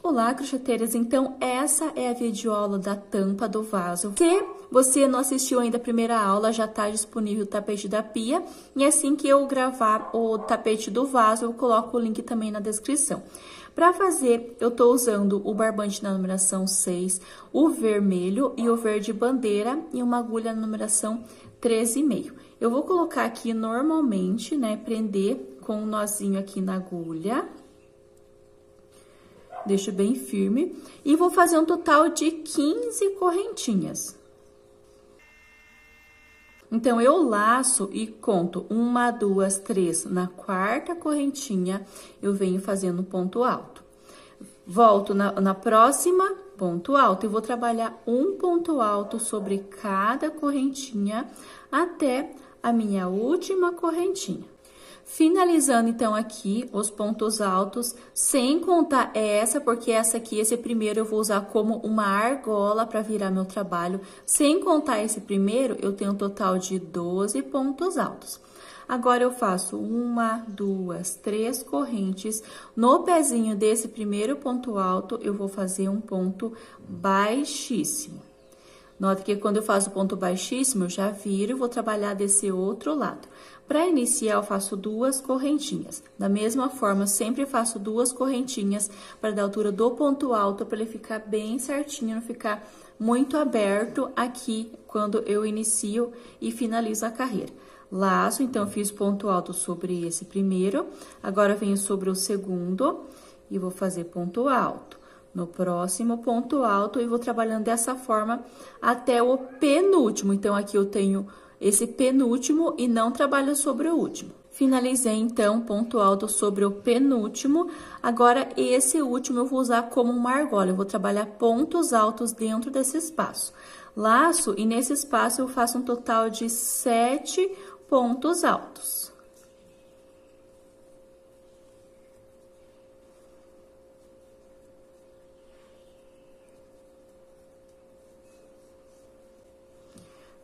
Olá, crocheteiras! Então, essa é a videoaula da tampa do vaso. Se você não assistiu ainda a primeira aula, já está disponível o tapete da pia. E assim que eu gravar o tapete do vaso, eu coloco o link também na descrição. Para fazer, eu tô usando o barbante na numeração 6, o vermelho e o verde bandeira e uma agulha na numeração 13,5. Eu vou colocar aqui normalmente, né, prender com um nozinho aqui na agulha. Deixo bem firme e vou fazer um total de 15 correntinhas. Então, eu laço e conto 1, 2, 3. Na quarta correntinha, eu venho fazendo ponto alto. Volto na próxima, ponto alto. E vou trabalhar um ponto alto sobre cada correntinha até a minha última correntinha. Finalizando, então, aqui os pontos altos, sem contar essa, porque essa aqui, esse primeiro, eu vou usar como uma argola para virar meu trabalho. Sem contar esse primeiro, eu tenho um total de 12 pontos altos. Agora, eu faço 1, 2, 3 correntes. No pezinho desse primeiro ponto alto, eu vou fazer um ponto baixíssimo. Nota que quando eu faço ponto baixíssimo, eu já viro e vou trabalhar desse outro lado. Para iniciar, eu faço 2 correntinhas. Da mesma forma, eu sempre faço 2 correntinhas para dar a altura do ponto alto, para ele ficar bem certinho, não ficar muito aberto aqui quando eu inicio e finalizo a carreira. Laço, então, eu fiz ponto alto sobre esse primeiro, agora eu venho sobre o segundo e vou fazer ponto alto. No próximo ponto alto, e vou trabalhando dessa forma até o penúltimo. Então, aqui eu tenho esse penúltimo e não trabalho sobre o último. Finalizei, então, ponto alto sobre o penúltimo. Agora, esse último eu vou usar como uma argola. Eu vou trabalhar pontos altos dentro desse espaço. Laço, e nesse espaço eu faço um total de 7 pontos altos.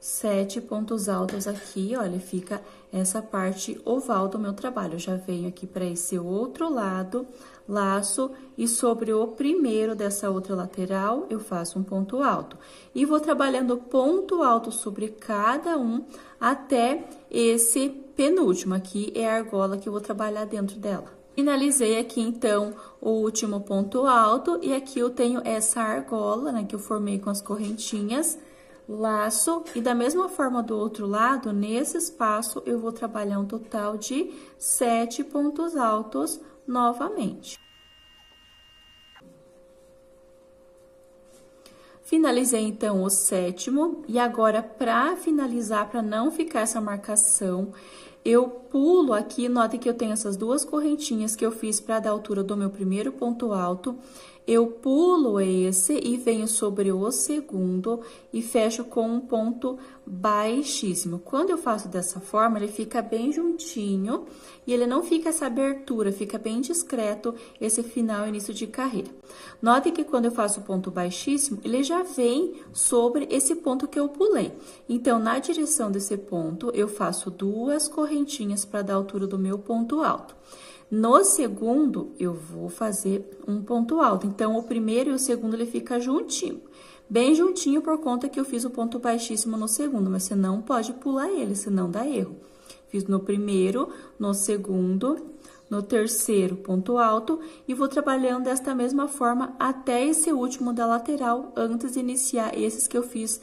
Sete pontos altos aqui, olha, fica essa parte oval do meu trabalho. Eu já venho aqui para esse outro lado, laço, e sobre o primeiro dessa outra lateral, eu faço um ponto alto. E vou trabalhando ponto alto sobre cada um até esse penúltimo. Aqui é a argola que eu vou trabalhar dentro dela. Finalizei aqui, então, o último ponto alto, e aqui eu tenho essa argola, né, que eu formei com as correntinhas. Laço, e da mesma forma do outro lado, nesse espaço, eu vou trabalhar um total de 7 pontos altos novamente. Finalizei, então, o sétimo, e agora, para finalizar, para não ficar essa marcação, eu pulo aqui, notem que eu tenho essas 2 correntinhas que eu fiz para dar a altura do meu primeiro ponto alto. Eu pulo esse e venho sobre o segundo e fecho com um ponto baixíssimo. Quando eu faço dessa forma, ele fica bem juntinho e ele não fica essa abertura, fica bem discreto esse final e início de carreira. Notem que quando eu faço ponto baixíssimo, ele já vem sobre esse ponto que eu pulei. Então, na direção desse ponto, eu faço 2 correntinhas para dar a altura do meu ponto alto. No segundo, eu vou fazer um ponto alto. Então, o primeiro e o segundo, ele fica juntinho. Bem juntinho por conta que eu fiz o ponto baixíssimo no segundo, mas você não pode pular ele, senão dá erro. Fiz no primeiro, no segundo, no terceiro, ponto alto, e vou trabalhando desta mesma forma até esse último da lateral, antes de iniciar esses que eu fiz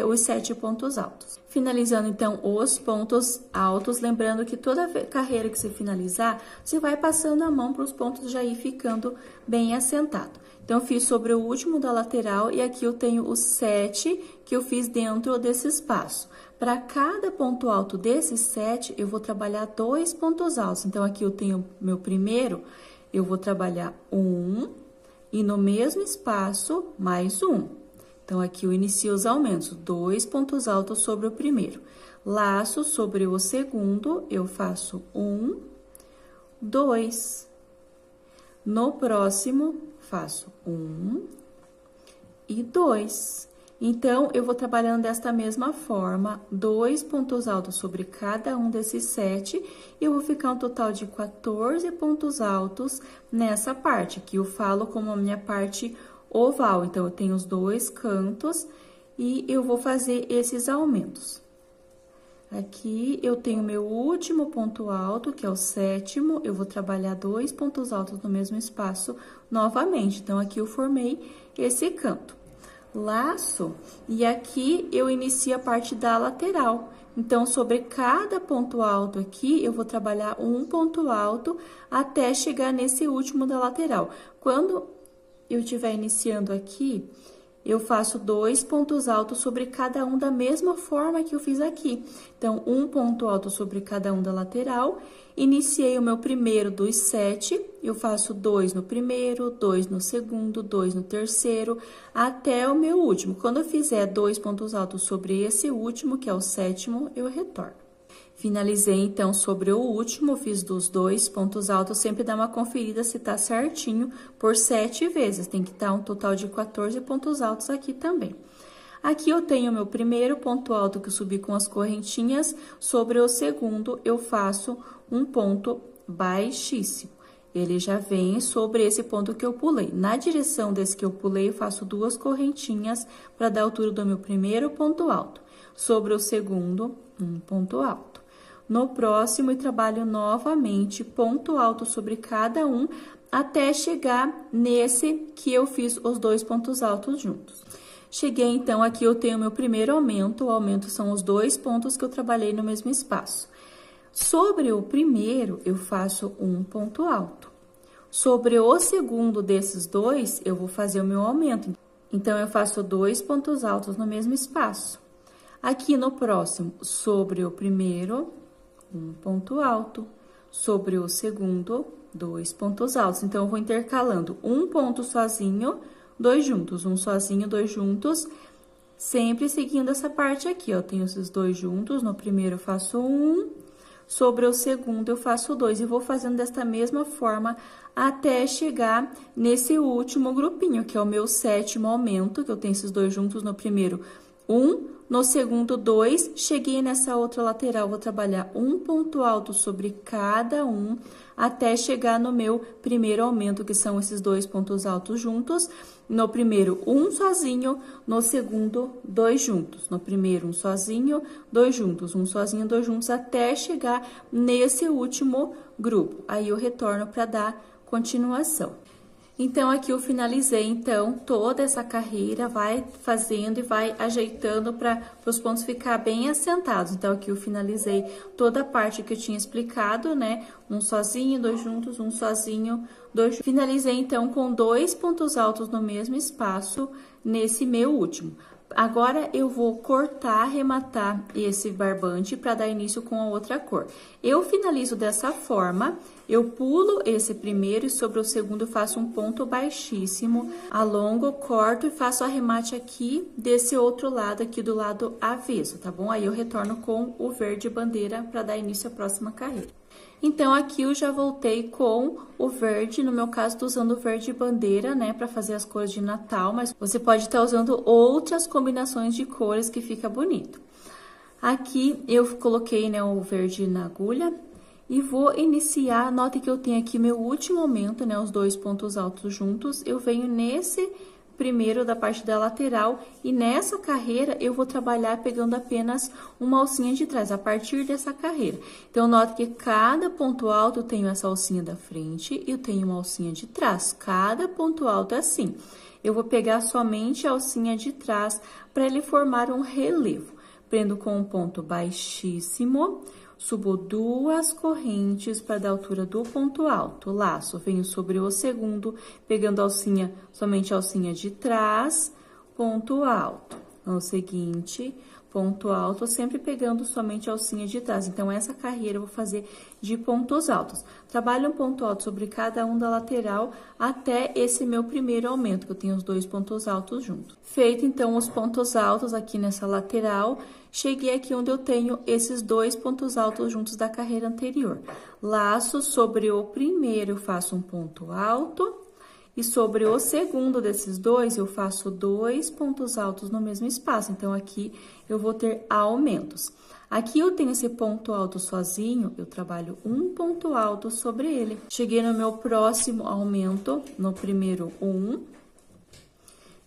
os 7 pontos altos. Finalizando, então, os pontos altos, lembrando que toda carreira que você finalizar, você vai passando a mão para os pontos já ir ficando bem assentado. Então, eu fiz sobre o último da lateral e aqui eu tenho os 7 que eu fiz dentro desse espaço. Para cada ponto alto desses 7, eu vou trabalhar 2 pontos altos. Então, aqui eu tenho meu primeiro, eu vou trabalhar 1 e no mesmo espaço, mais 1. Então, aqui eu inicio os aumentos, 2 pontos altos sobre o primeiro. Laço sobre o segundo, eu faço 1, 2. No próximo, faço 1 e 2. Então, eu vou trabalhando desta mesma forma, 2 pontos altos sobre cada um desses 7, e eu vou ficar um total de 14 pontos altos nessa parte, que eu falo como a minha parte oval. Então, eu tenho os 2 cantos e eu vou fazer esses aumentos. Aqui, eu tenho meu último ponto alto, que é o 7º, eu vou trabalhar 2 pontos altos no mesmo espaço novamente. Então, aqui eu formei esse canto. Laço, e aqui eu inicio a parte da lateral. Então, sobre cada ponto alto aqui, eu vou trabalhar um ponto alto até chegar nesse último da lateral. Quando eu estiver iniciando aqui, eu faço 2 pontos altos sobre cada um da mesma forma que eu fiz aqui. Então, um ponto alto sobre cada um da lateral. Iniciei o meu primeiro dos 7, eu faço 2 no primeiro, 2 no segundo, 2 no terceiro, até o meu último. Quando eu fizer 2 pontos altos sobre esse último, que é o 7º, eu retorno. Finalizei, então, sobre o último, fiz dos 2 pontos altos, sempre dá uma conferida se tá certinho por 7 vezes. Tem que estar um total de 14 pontos altos aqui também. Aqui eu tenho o meu primeiro ponto alto que eu subi com as correntinhas, sobre o segundo eu faço um ponto baixíssimo. Ele já vem sobre esse ponto que eu pulei. Na direção desse que eu pulei, eu faço 2 correntinhas para dar a altura do meu primeiro ponto alto. Sobre o segundo, um ponto alto. No próximo, eu trabalho novamente ponto alto sobre cada um, até chegar nesse que eu fiz os 2 pontos altos juntos. Cheguei, então, aqui eu tenho meu primeiro aumento, o aumento são os 2 pontos que eu trabalhei no mesmo espaço. Sobre o primeiro, eu faço um ponto alto. Sobre o segundo desses 2, eu vou fazer o meu aumento. Então, eu faço 2 pontos altos no mesmo espaço. Aqui no próximo, sobre o primeiro, um ponto alto. Sobre o segundo, 2 pontos altos. Então, eu vou intercalando um ponto sozinho, 2 juntos, um sozinho, 2 juntos, sempre seguindo essa parte aqui, ó. Eu tenho esses 2 juntos, no primeiro eu faço 1, sobre o segundo eu faço 2, e vou fazendo desta mesma forma até chegar nesse último grupinho, que é o meu 7º aumento, que eu tenho esses 2 juntos no primeiro, 1, no segundo, 2, cheguei nessa outra lateral, vou trabalhar um ponto alto sobre cada um, até chegar no meu primeiro aumento, que são esses 2 pontos altos juntos. No primeiro, um sozinho, no segundo, 2 juntos. No primeiro, um sozinho, 2 juntos, um sozinho, 2 juntos, até chegar nesse último grupo. Aí, eu retorno para dar continuação. Então, aqui eu finalizei, então, toda essa carreira, vai fazendo e vai ajeitando para os pontos ficar bem assentados. Então, aqui eu finalizei toda a parte que eu tinha explicado, né? Um sozinho, 2 juntos, um sozinho, 2 juntos. Finalizei, então, com 2 pontos altos no mesmo espaço, nesse meu último. Agora, eu vou cortar, arrematar esse barbante para dar início com a outra cor. Eu finalizo dessa forma, eu pulo esse primeiro e sobre o segundo eu faço um ponto baixíssimo, alongo, corto e faço arremate aqui desse outro lado, aqui do lado avesso, tá bom? Aí, eu retorno com o verde bandeira para dar início à próxima carreira. Então, aqui eu já voltei com o verde, no meu caso, tô usando o verde bandeira, né, para fazer as cores de Natal, mas você pode estar usando outras combinações de cores que fica bonito. Aqui, eu coloquei, né, o verde na agulha e vou iniciar, note que eu tenho aqui meu último aumento, né, os 2 pontos altos juntos, eu venho nesse primeiro da parte da lateral, e nessa carreira eu vou trabalhar pegando apenas uma alcinha de trás, a partir dessa carreira. Então, note que cada ponto alto eu tenho essa alcinha da frente e eu tenho uma alcinha de trás. Cada ponto alto é assim. Eu vou pegar somente a alcinha de trás para ele formar um relevo. Prendo com um ponto baixíssimo, subo 2 correntes para dar a altura do ponto alto. Laço, venho sobre o segundo, pegando a alcinha, somente a alcinha de trás, ponto alto. No seguinte, ponto alto, sempre pegando somente a alcinha de trás. Então, essa carreira eu vou fazer de pontos altos. Trabalho um ponto alto sobre cada um da lateral até esse meu primeiro aumento, que eu tenho os 2 pontos altos juntos. Feito, então, os pontos altos aqui nessa lateral, cheguei aqui onde eu tenho esses 2 pontos altos juntos da carreira anterior. Laço sobre o primeiro, eu faço um ponto alto E sobre o segundo desses dois, eu faço 2 pontos altos no mesmo espaço. Então, aqui eu vou ter aumentos. Aqui eu tenho esse ponto alto sozinho, eu trabalho um ponto alto sobre ele. Cheguei no meu próximo aumento, no primeiro 1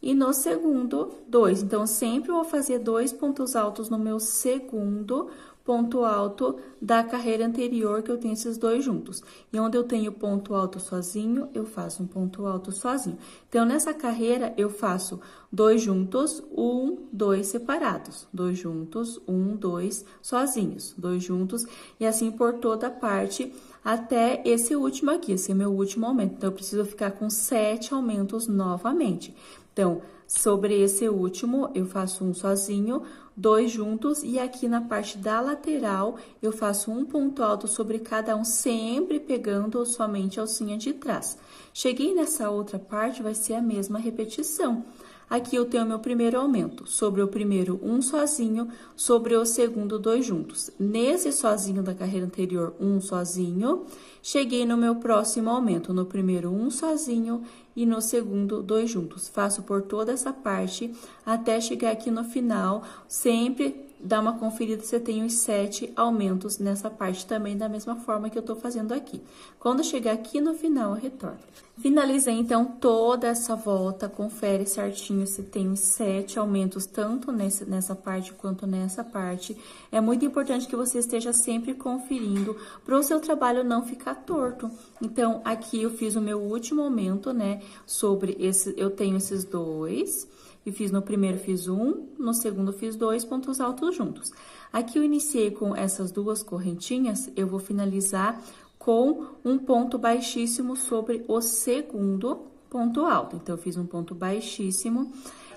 e no segundo 2. Então, sempre eu vou fazer 2 pontos altos no meu segundo ponto alto da carreira anterior, que eu tenho esses dois juntos. E onde eu tenho ponto alto sozinho, eu faço um ponto alto sozinho. Então, nessa carreira, eu faço 2 juntos, 1, 2 separados. 2 juntos, 1, 2 sozinhos. 2 juntos, e assim por toda a parte, até esse último aqui, esse é meu último aumento. Então, eu preciso ficar com 7 aumentos novamente. Então, sobre esse último, eu faço um sozinho, 2 juntos, e aqui na parte da lateral, eu faço um ponto alto sobre cada um, sempre pegando somente a alcinha de trás. Cheguei nessa outra parte, vai ser a mesma repetição. Aqui eu tenho meu primeiro aumento, sobre o primeiro, um sozinho, sobre o segundo, 2 juntos. Nesse sozinho da carreira anterior, um sozinho, cheguei no meu próximo aumento, no primeiro, um sozinho, e no segundo, 2 juntos. Faço por toda essa parte, até chegar aqui no final, sempre dá uma conferida se você tem os 7 aumentos nessa parte também, da mesma forma que eu tô fazendo aqui. Quando chegar aqui no final, eu retorno. Finalizei, então, toda essa volta, confere certinho se tem os 7 aumentos, tanto nessa parte quanto nessa parte. É muito importante que você esteja sempre conferindo, para o seu trabalho não ficar torto. Então, aqui eu fiz o meu último aumento, né, sobre esse, eu tenho esses 2, e fiz no primeiro, fiz 1, no segundo, fiz 2 pontos altos juntos. Aqui eu iniciei com essas 2 correntinhas, eu vou finalizar com um ponto baixíssimo sobre o segundo ponto alto. Então, eu fiz um ponto baixíssimo.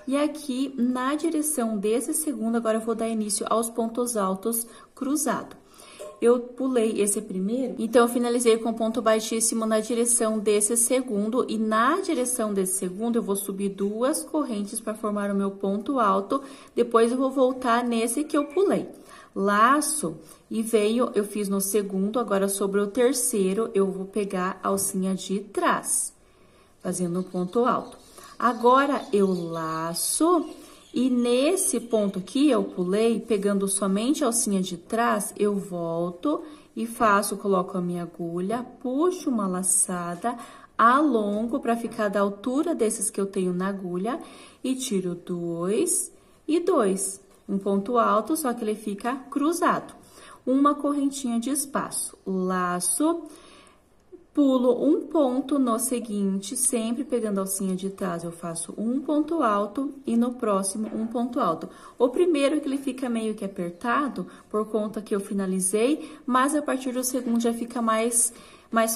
E aqui, na direção desse segundo, agora eu vou dar início aos pontos altos cruzado. Eu pulei esse primeiro, então eu finalizei com ponto baixíssimo na direção desse segundo, e na direção desse segundo eu vou subir 2 correntes para formar o meu ponto alto, depois eu vou voltar nesse que eu pulei. Laço, e veio, eu fiz no segundo, agora sobre o terceiro eu vou pegar a alcinha de trás, fazendo um ponto alto. Agora eu laço, e nesse ponto aqui eu pulei, pegando somente a alcinha de trás, eu volto e faço, coloco a minha agulha, puxo uma laçada, alongo para ficar da altura desses que eu tenho na agulha, e tiro 2 e 2. Um ponto alto, só que ele fica cruzado. Uma correntinha de espaço, laço, pulo um ponto no seguinte, sempre pegando a alcinha de trás, eu faço um ponto alto e no próximo um ponto alto. O primeiro que ele fica meio que apertado, por conta que eu finalizei, mas a partir do segundo já fica mais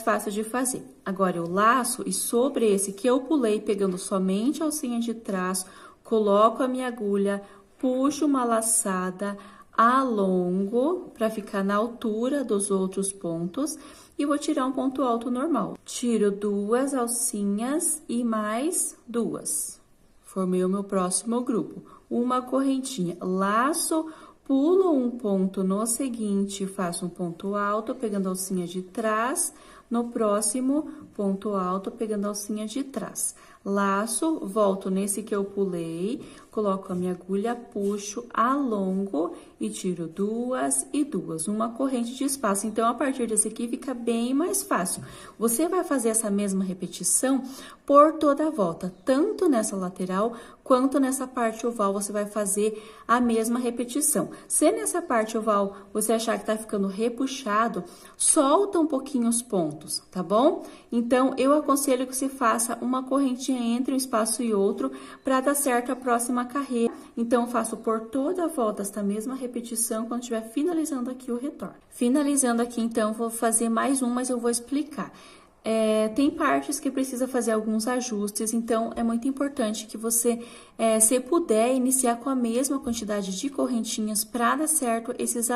fácil de fazer. Agora, eu laço, e sobre esse que eu pulei, pegando somente a alcinha de trás, coloco a minha agulha, puxo uma laçada, alongo para ficar na altura dos outros pontos e vou tirar um ponto alto normal. Tiro 2 alcinhas e mais 2. Formei o meu próximo grupo. Uma correntinha, laço, pulo um ponto no seguinte, faço um ponto alto, pegando a alcinha de trás. No próximo, ponto alto, pegando a alcinha de trás. Laço, volto nesse que eu pulei, coloco a minha agulha, puxo, alongo e tiro 2 e 2, uma corrente de espaço. Então, a partir desse aqui, fica bem mais fácil. Você vai fazer essa mesma repetição por toda a volta, tanto nessa lateral quanto nessa parte oval, você vai fazer a mesma repetição. Se nessa parte oval você achar que tá ficando repuxado, solta um pouquinho os pontos, tá bom? Então, eu aconselho que você faça uma correntinha entre um espaço e outro para dar certo a próxima carreira. Então, faço por toda a volta esta mesma repetição quando estiver finalizando aqui o retorno. Finalizando aqui, então, vou fazer mais um, mas eu vou explicar. Tem partes que precisa fazer alguns ajustes, então é muito importante que você, se puder, iniciar com a mesma quantidade de correntinhas para dar certo esses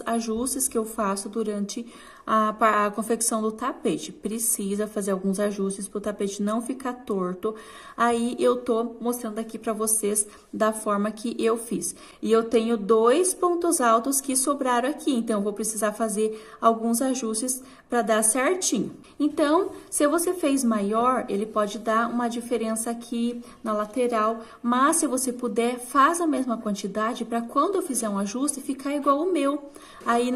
ajustes que eu faço durante a confecção do tapete. Precisa fazer alguns ajustes para o tapete não ficar torto. Aí, eu tô mostrando aqui para vocês da forma que eu fiz. E eu tenho 2 pontos altos que sobraram aqui, então, eu vou precisar fazer alguns ajustes para dar certinho. Então, se você fez maior, ele pode dar uma diferença aqui na lateral, mas se você puder, faz a mesma quantidade para quando eu fizer um ajuste, ficar igual o meu. Aí,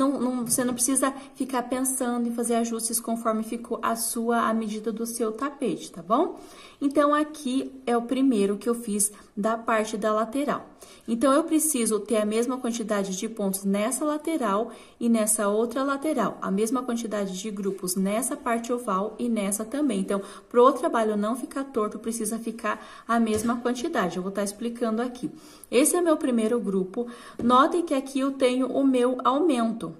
você não precisa ficar pensando em fazer ajustes conforme ficou a medida do seu tapete, tá bom? Então, aqui é o primeiro que eu fiz da parte da lateral. Então, eu preciso ter a mesma quantidade de pontos nessa lateral e nessa outra lateral. A mesma quantidade de grupos nessa parte oval e nessa também. Então, para o trabalho não ficar torto, precisa ficar a mesma quantidade. Eu vou estar explicando aqui. Esse é meu primeiro grupo. Notem que aqui eu tenho o meu aumento.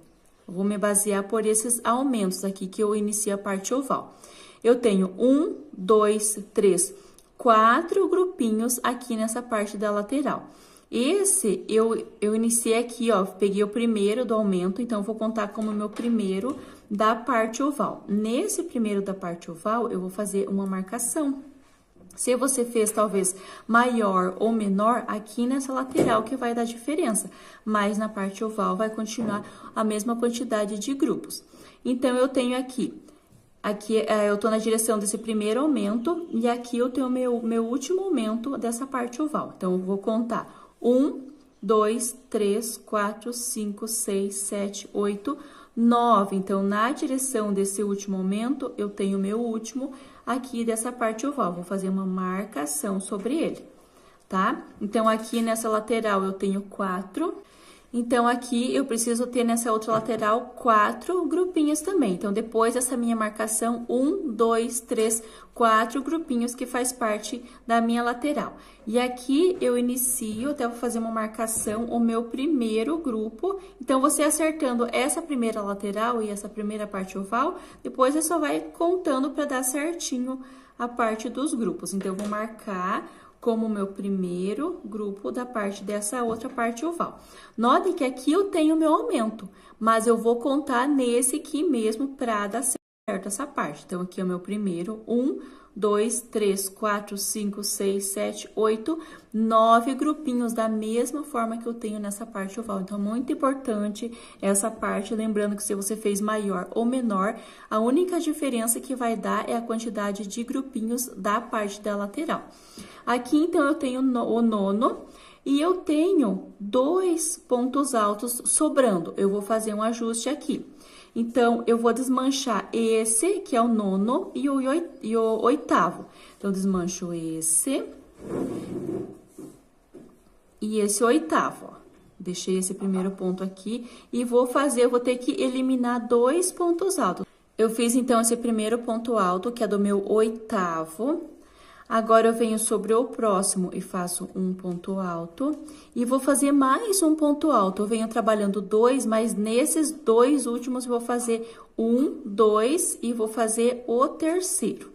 Eu vou me basear por esses aumentos aqui que eu iniciei a parte oval. Eu tenho 1, 2, 3, 4 grupinhos aqui nessa parte da lateral. Esse, eu iniciei aqui, ó, peguei o primeiro do aumento, então, eu vou contar como meu primeiro da parte oval. Nesse primeiro da parte oval, eu vou fazer uma marcação. Se você fez, talvez, maior ou menor, aqui nessa lateral que vai dar diferença. Mas na parte oval vai continuar a mesma quantidade de grupos. Então, eu tenho aqui eu tô na direção desse primeiro aumento e aqui eu tenho meu último aumento dessa parte oval. Então, eu vou contar 1, 2, 3, 4, 5, 6, 7, 8, 9. Então, na direção desse último aumento, eu tenho o meu último aqui dessa parte oval. Vou fazer uma marcação sobre ele, tá? Então, aqui nessa lateral eu tenho 4. Então, aqui eu preciso ter nessa outra lateral 4 grupinhos também. Então, depois dessa minha marcação, 1, 2, 3, 4 grupinhos que faz parte da minha lateral. E aqui eu inicio, até vou fazer uma marcação, o meu primeiro grupo. Então, você acertando essa primeira lateral e essa primeira parte oval, depois você só vai contando para dar certinho a parte dos grupos. Então, eu vou marcar como meu primeiro grupo da parte dessa outra parte oval. Note que aqui eu tenho meu aumento, mas eu vou contar nesse aqui mesmo para dar certo essa parte. Então, aqui é o meu primeiro, 1, 2, 3, 4, 5, 6, 7, 8, 9 grupinhos da mesma forma que eu tenho nessa parte oval. Então, muito importante essa parte, lembrando que se você fez maior ou menor, a única diferença que vai dar é a quantidade de grupinhos da parte da lateral. Aqui, então, eu tenho o nono e eu tenho 2 pontos altos sobrando. Eu vou fazer um ajuste aqui. Então, eu vou desmanchar esse, que é o nono, e o oitavo. Então, eu desmancho esse e esse oitavo, ó. Deixei esse primeiro ponto aqui e eu vou ter que eliminar 2 pontos altos. Eu fiz, então, esse primeiro ponto alto, que é do meu oitavo. Agora, eu venho sobre o próximo e faço um ponto alto. E vou fazer mais um ponto alto. Eu venho trabalhando 2, mas nesses 2 últimos, eu vou fazer 1, 2 e vou fazer o terceiro.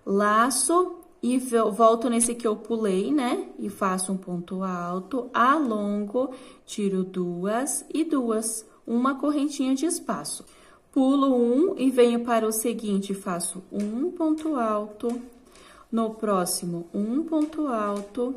Laço e volto nesse que eu pulei, né? E faço um ponto alto, alongo, tiro 2 e 2. Uma correntinha de espaço. Pulo 1 e venho para o seguinte, faço um ponto alto. No próximo, um ponto alto.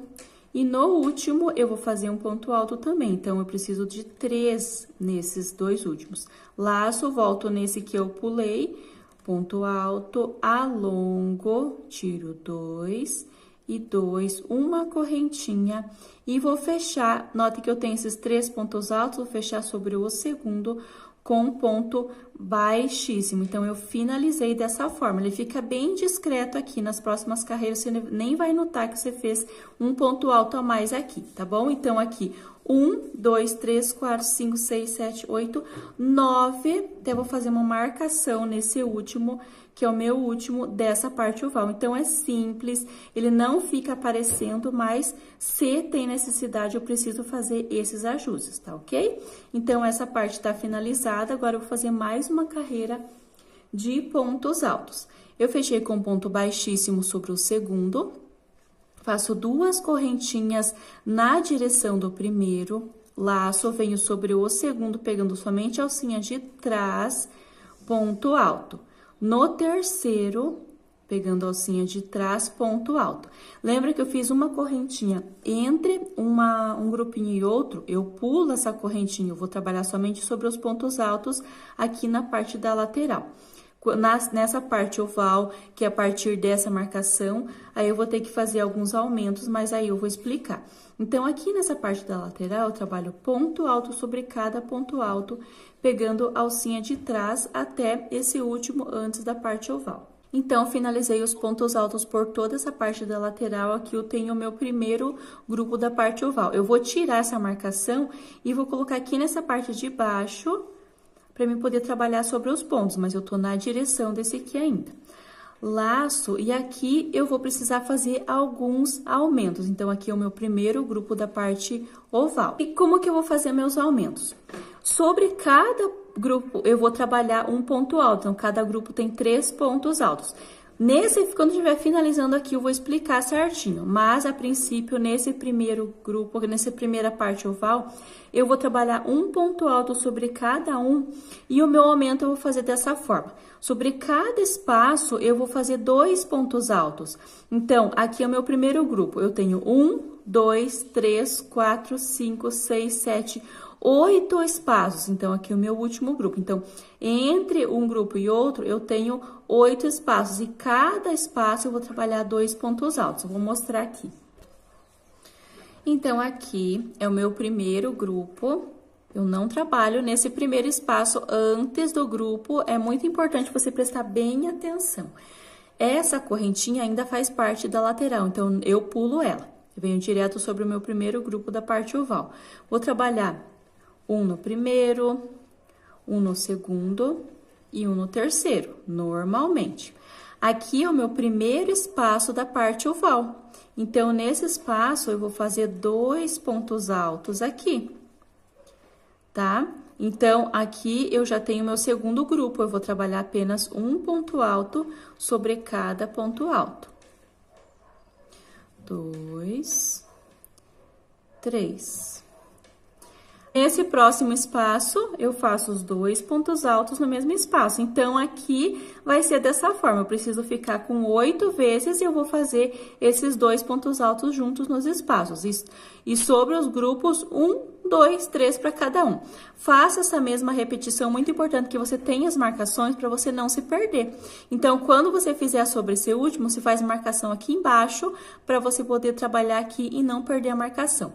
E no último, eu vou fazer um ponto alto também. Então, eu preciso de 3 nesses 2 últimos. Laço, volto nesse que eu pulei. Ponto alto, alongo, tiro 2 e 2, uma correntinha. E vou fechar, note que eu tenho esses 3 pontos altos, vou fechar sobre o segundo com um ponto baixíssimo. Então, eu finalizei dessa forma. Ele fica bem discreto aqui. Nas próximas carreiras, você nem vai notar que você fez um ponto alto a mais aqui, tá bom? Então, aqui, 1, 2, 3, 4, 5, 6, 7, 8, 9. Até vou fazer uma marcação nesse último, que é o meu último dessa parte oval. Então, é simples, ele não fica aparecendo, mas se tem necessidade, eu preciso fazer esses ajustes, tá ok? Então, essa parte tá finalizada, agora eu vou fazer mais uma carreira de pontos altos. Eu fechei com ponto baixíssimo sobre o segundo, faço 2 correntinhas na direção do primeiro, laço, venho sobre o segundo, pegando somente a alcinha de trás, ponto alto. No terceiro, pegando a alcinha de trás, ponto alto. Lembra que eu fiz uma correntinha entre um grupinho e outro? Eu pulo essa correntinha, eu vou trabalhar somente sobre os pontos altos aqui na parte da lateral. Nessa parte oval, que é a partir dessa marcação, aí eu vou ter que fazer alguns aumentos, mas aí eu vou explicar. Então, aqui nessa parte da lateral, eu trabalho ponto alto sobre cada ponto alto, pegando a alcinha de trás até esse último antes da parte oval. Então, finalizei os pontos altos por toda essa parte da lateral. Aqui eu tenho o meu primeiro grupo da parte oval. Eu vou tirar essa marcação e vou colocar aqui nessa parte de baixo, para mim poder trabalhar sobre os pontos, mas eu tô na direção desse aqui ainda. Laço, e aqui eu vou precisar fazer alguns aumentos. Então, aqui é o meu primeiro grupo da parte oval. E como que eu vou fazer meus aumentos? Sobre cada grupo, eu vou trabalhar um ponto alto. Então, cada grupo tem 3 pontos altos. Quando estiver finalizando aqui, eu vou explicar certinho. Mas, a princípio, nesse primeiro grupo, nessa primeira parte oval, eu vou trabalhar um ponto alto sobre cada um. E o meu aumento eu vou fazer dessa forma. Sobre cada espaço, eu vou fazer 2 pontos altos. Então, aqui é o meu primeiro grupo. Eu tenho 1, 2, 3, 4, 5, 6, 7, 8 espaços. Então, aqui é o meu último grupo. Então, entre um grupo e outro, eu tenho 8 espaços. E cada espaço eu vou trabalhar 2 pontos altos. Eu vou mostrar aqui. Então, aqui é o meu primeiro grupo. Eu não trabalho nesse primeiro espaço antes do grupo. É muito importante você prestar bem atenção. Essa correntinha ainda faz parte da lateral, então eu pulo ela. Eu venho direto sobre o meu primeiro grupo da parte oval. Vou trabalhar um no primeiro, um no segundo e um no terceiro, normalmente. Aqui é o meu primeiro espaço da parte oval. Então, nesse espaço, eu vou fazer 2 pontos altos aqui, tá? Então, aqui eu já tenho meu segundo grupo, eu vou trabalhar apenas um ponto alto sobre cada ponto alto. 2, 3. Nesse próximo espaço, eu faço os 2 pontos altos no mesmo espaço. Então, aqui vai ser dessa forma. Eu preciso ficar com 8 vezes e eu vou fazer esses 2 pontos altos juntos nos espaços. E sobre os grupos, 1, 2, 3 para cada um. Faça essa mesma repetição, muito importante que você tenha as marcações para você não se perder. Então, quando você fizer sobre esse último, você faz marcação aqui embaixo para você poder trabalhar aqui e não perder a marcação.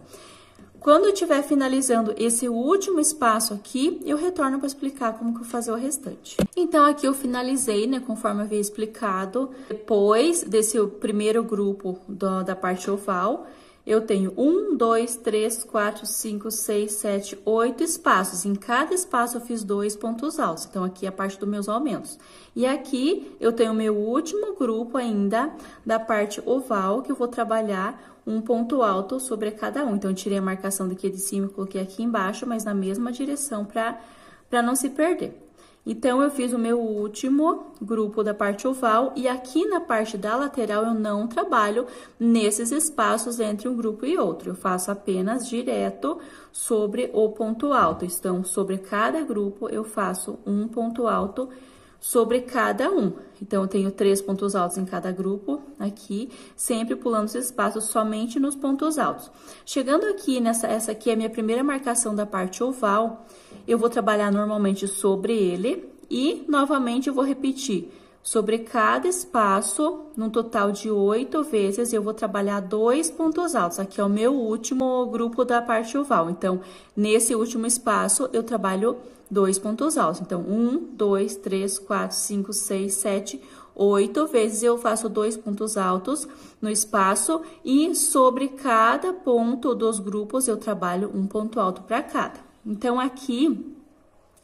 Quando eu estiver finalizando esse último espaço aqui, eu retorno para explicar como que eu vou fazer o restante. Então, aqui eu finalizei, né, conforme eu havia explicado. Depois desse primeiro grupo da parte oval, eu tenho 1, 2, 3, 4, 5, 6, 7, 8 espaços. Em cada espaço eu fiz 2 pontos altos. Então, aqui é a parte dos meus aumentos. E aqui eu tenho o meu último grupo ainda da parte oval, que eu vou trabalhar um ponto alto sobre cada um. Então, eu tirei a marcação daqui de cima e coloquei aqui embaixo, mas na mesma direção para não se perder. Então, eu fiz o meu último grupo da parte oval e aqui na parte da lateral eu não trabalho nesses espaços entre um grupo e outro. Eu faço apenas direto sobre o ponto alto. Então, sobre cada grupo eu faço um ponto alto sobre cada um. Então, eu tenho 3 pontos altos em cada grupo, aqui, sempre pulando os espaços somente nos pontos altos. Chegando aqui, essa aqui é a minha primeira marcação da parte oval, eu vou trabalhar normalmente sobre ele e, novamente, eu vou repetir sobre cada espaço, num total de 8 vezes, eu vou trabalhar 2 pontos altos. Aqui é o meu último grupo da parte oval. Então, nesse último espaço, eu trabalho 2 pontos altos. Então, 1, 2, 3, 4, 5, 6, 7, 8 vezes eu faço 2 pontos altos no espaço e sobre cada ponto dos grupos eu trabalho um ponto alto para cada. Então, aqui,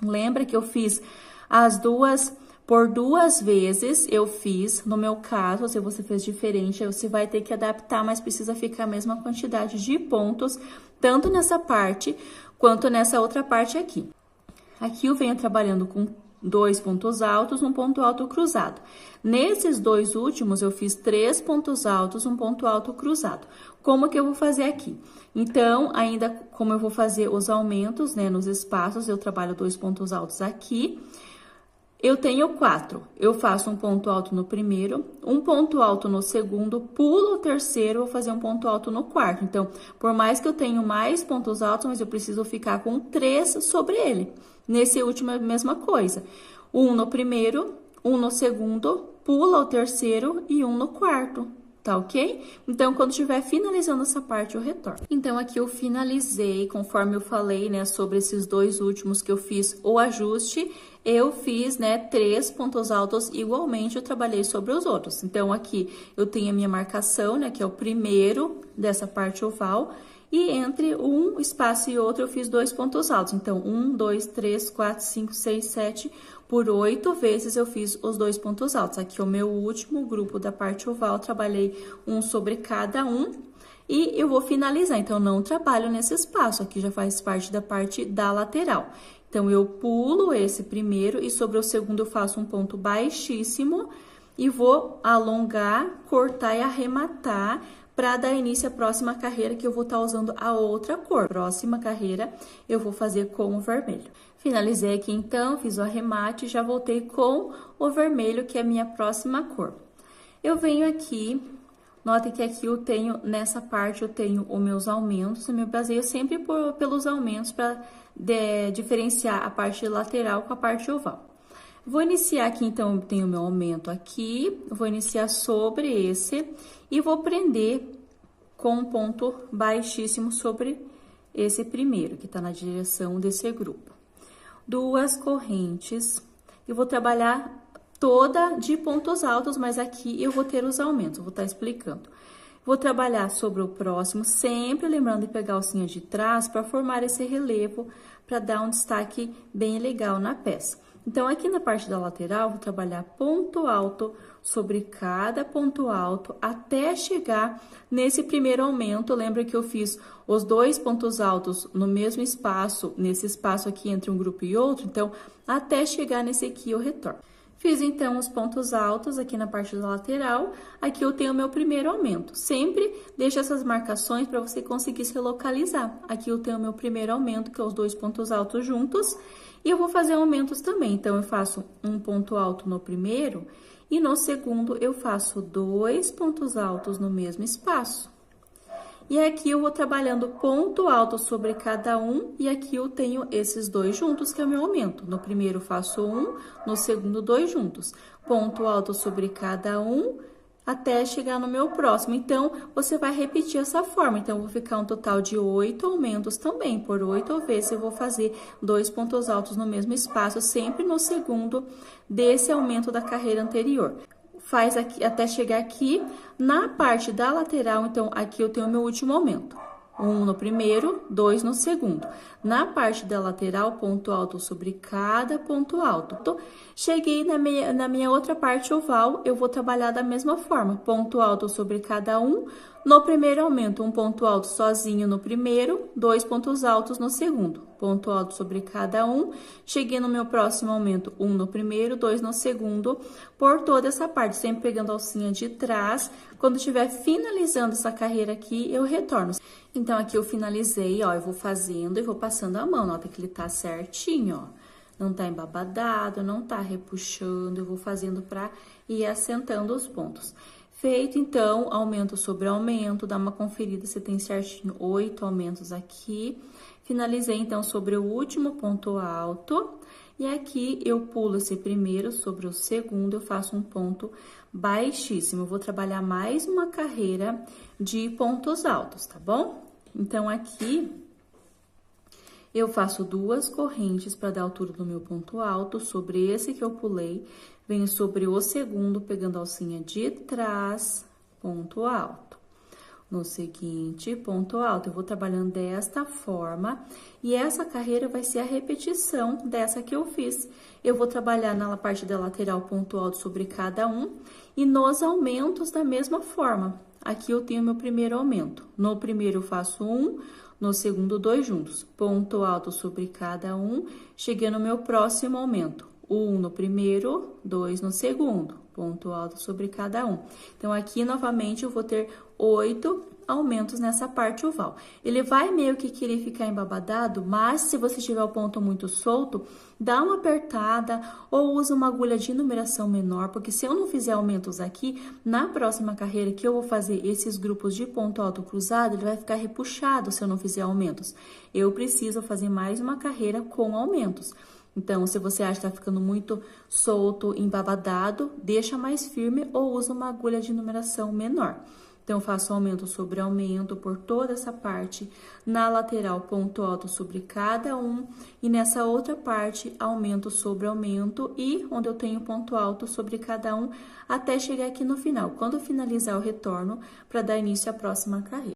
lembra que eu fiz as duas, por 2 vezes eu fiz, no meu caso, se você fez diferente, aí você vai ter que adaptar, mas precisa ficar a mesma quantidade de pontos, tanto nessa parte quanto nessa outra parte aqui. Aqui eu venho trabalhando com 2 pontos altos, um ponto alto cruzado. Nesses 2 últimos, eu fiz 3 pontos altos, um ponto alto cruzado. Como que eu vou fazer aqui? Então, ainda como eu vou fazer os aumentos, né, nos espaços, eu trabalho 2 pontos altos aqui. Eu tenho 4, eu faço um ponto alto no primeiro, um ponto alto no segundo, pulo o terceiro, vou fazer um ponto alto no quarto. Então, por mais que eu tenha mais pontos altos, mas eu preciso ficar com 3 sobre ele. Nesse último, a mesma coisa. Um no primeiro, um no segundo, pula o terceiro e um no quarto. Tá ok? Então, quando estiver finalizando essa parte, eu retorno. Então, aqui eu finalizei, conforme eu falei, né, sobre esses dois últimos que eu fiz o ajuste, eu fiz, né, 3 pontos altos igualmente, eu trabalhei sobre os outros. Então, aqui eu tenho a minha marcação, né, que é o primeiro dessa parte oval, e entre um espaço e outro eu fiz 2 pontos altos. Então, 1, 2, 3, 4, 5, 6, 7... Por 8 vezes eu fiz os 2 pontos altos. Aqui é o meu último grupo da parte oval, trabalhei um sobre cada um. E eu vou finalizar, então, eu não trabalho nesse espaço. Aqui já faz parte da parte da lateral. Então, eu pulo esse primeiro e sobre o segundo eu faço um ponto baixíssimo. E vou alongar, cortar e arrematar para dar início à próxima carreira que eu vou estar usando a outra cor. Próxima carreira eu vou fazer com o vermelho. Finalizei aqui então, fiz o arremate e já voltei com o vermelho, que é a minha próxima cor. Eu venho aqui, notem que aqui eu tenho, nessa parte eu tenho os meus aumentos, eu me baseio sempre pelos aumentos para diferenciar a parte lateral com a parte oval. Vou iniciar aqui, então, eu tenho o meu aumento aqui, vou iniciar sobre esse e vou prender com um ponto baixíssimo sobre esse primeiro, que tá na direção desse grupo. 2 correntes, eu vou trabalhar toda de pontos altos, mas aqui eu vou ter os aumentos, vou estar explicando. Vou trabalhar sobre o próximo, sempre lembrando de pegar a alcinha de trás para formar esse relevo, para dar um destaque bem legal na peça. Então, aqui na parte da lateral, vou trabalhar ponto alto sobre cada ponto alto até chegar nesse primeiro aumento. Lembra que eu fiz os 2 pontos altos no mesmo espaço, nesse espaço aqui entre um grupo e outro? Então, até chegar nesse aqui, eu retorno. Fiz, então, os pontos altos aqui na parte da lateral. Aqui eu tenho o meu primeiro aumento. Sempre deixa essas marcações para você conseguir se localizar. Aqui eu tenho o meu primeiro aumento, que é os 2 pontos altos juntos. E eu vou fazer aumentos também. Então, eu faço um ponto alto no primeiro e no segundo eu faço 2 pontos altos no mesmo espaço. E aqui eu vou trabalhando ponto alto sobre cada um e aqui eu tenho esses 2 juntos, que é o meu aumento. No primeiro faço 1, no segundo 2 juntos. Ponto alto sobre cada um até chegar no meu próximo. Então, você vai repetir essa forma. Então, eu vou ficar um total de 8 aumentos também. Por 8 vezes, eu vou fazer 2 pontos altos no mesmo espaço, sempre no segundo desse aumento da carreira anterior. Faz aqui, até chegar aqui na parte da lateral, então, aqui eu tenho o meu último aumento. 1 no primeiro, 2 no segundo. Na parte da lateral, ponto alto sobre cada ponto alto. Cheguei na minha outra parte oval, eu vou trabalhar da mesma forma. Ponto alto sobre cada um. No primeiro aumento, um ponto alto sozinho no primeiro, 2 pontos altos no segundo. Ponto alto sobre cada um. Cheguei no meu próximo aumento, 1 no primeiro, 2 no segundo, por toda essa parte, sempre pegando a alcinha de trás. Quando estiver finalizando essa carreira aqui, eu retorno. Então, aqui eu finalizei, ó, eu vou fazendo e vou passando a mão, nota que ele tá certinho, ó. Não tá embabadado, não tá repuxando, eu vou fazendo pra ir assentando os pontos. Feito, então, aumento sobre aumento, dá uma conferida se tem certinho 8 aumentos aqui. Finalizei, então, sobre o último ponto alto. E aqui, eu pulo esse primeiro sobre o segundo, eu faço um ponto baixíssimo. Eu vou trabalhar mais uma carreira de pontos altos, tá bom? Então, aqui, eu faço 2 correntes para dar a altura do meu ponto alto sobre esse que eu pulei. Venho sobre o segundo, pegando a alcinha de trás, ponto alto. No seguinte, ponto alto. Eu vou trabalhando desta forma. E essa carreira vai ser a repetição dessa que eu fiz. Eu vou trabalhar na parte da lateral, ponto alto sobre cada um. E nos aumentos, da mesma forma. Aqui eu tenho meu primeiro aumento. No primeiro, eu faço 1. No segundo, 2 juntos. Ponto alto sobre cada um. Cheguei no meu próximo aumento. 1 no primeiro, 2 no segundo. Ponto alto sobre cada um. Então, aqui, novamente, eu vou ter 8 aumentos nessa parte oval. Ele vai meio que querer ficar embabadado, mas se você tiver o ponto muito solto, dá uma apertada ou usa uma agulha de numeração menor, porque se eu não fizer aumentos aqui, na próxima carreira que eu vou fazer esses grupos de ponto alto cruzado, ele vai ficar repuxado se eu não fizer aumentos. Eu preciso fazer mais uma carreira com aumentos. Então, se você acha que tá ficando muito solto, embabadado, deixa mais firme ou usa uma agulha de numeração menor. Então, eu faço aumento sobre aumento por toda essa parte, na lateral, ponto alto sobre cada um, e nessa outra parte, aumento sobre aumento, e onde eu tenho ponto alto sobre cada um, até chegar aqui no final. Quando finalizar, eu retorno para dar início à próxima carreira.